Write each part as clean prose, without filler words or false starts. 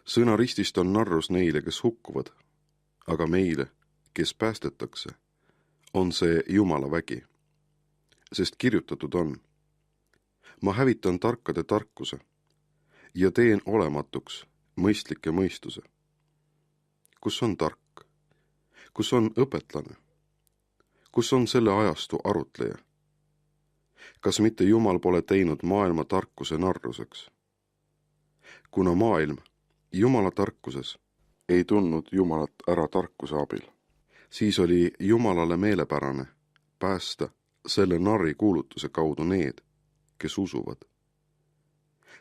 Sõna ristist on narrus neile, kes hukkuvad, aga meile, kes päästetakse, on see Jumala vägi. Sest kirjutatud on: ma hävitan tarkade tarkuse ja teen olematuks mõistlike mõistuse. Kus on tark? Kus on õpetlane? Kus on selle ajastu arutleja? Kas mitte Jumal pole teinud maailma tarkuse narruseks? Kuna maailm Jumala tarkuses ei tundnud Jumalat ära tarkuse abil, siis oli Jumalale meelepärane päästa selle narri kuulutuse kaudu need, kes usuvad.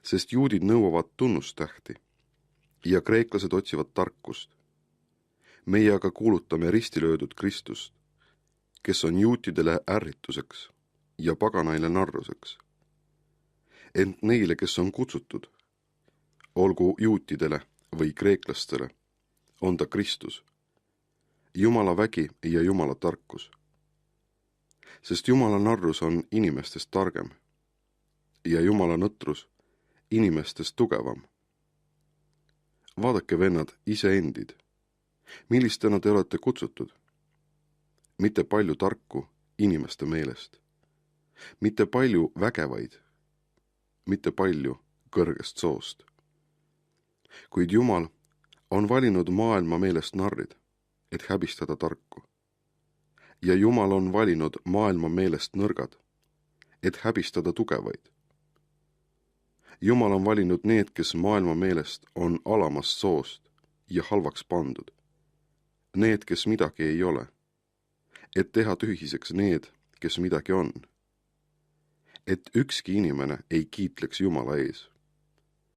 Sest juudid nõuavad tunnustähti ja kreeklased otsivad tarkust. Meie aga kuulutame ristilöödud Kristust, kes on juutidele ärrituseks ja paganaile narruseks. Ent neile, kes on kutsutud, olgu juutidele või kreeklastele, on ta Kristus, Jumala vägi ja Jumala tarkus. Sest Jumala narrus on inimestest targem ja Jumala nõtrus inimestest tugevam. Vaadake, vennad, iseendid, millistena te olete kutsutud? Mitte palju tarku inimeste meelest, mitte palju vägevaid, mitte palju kõrgest soost. Kuid Jumal on valinud maailma meelest narrid, et häbistada tarku. Ja Jumal on valinud maailma meelest nõrgad, et häbistada tugevaid. Jumal on valinud need, kes maailma meelest on alamast soost ja halvaks pandud. Need, kes midagi ei ole, et teha tühiseks need, kes midagi on. Et ükski inimene ei kiitleks Jumala ees.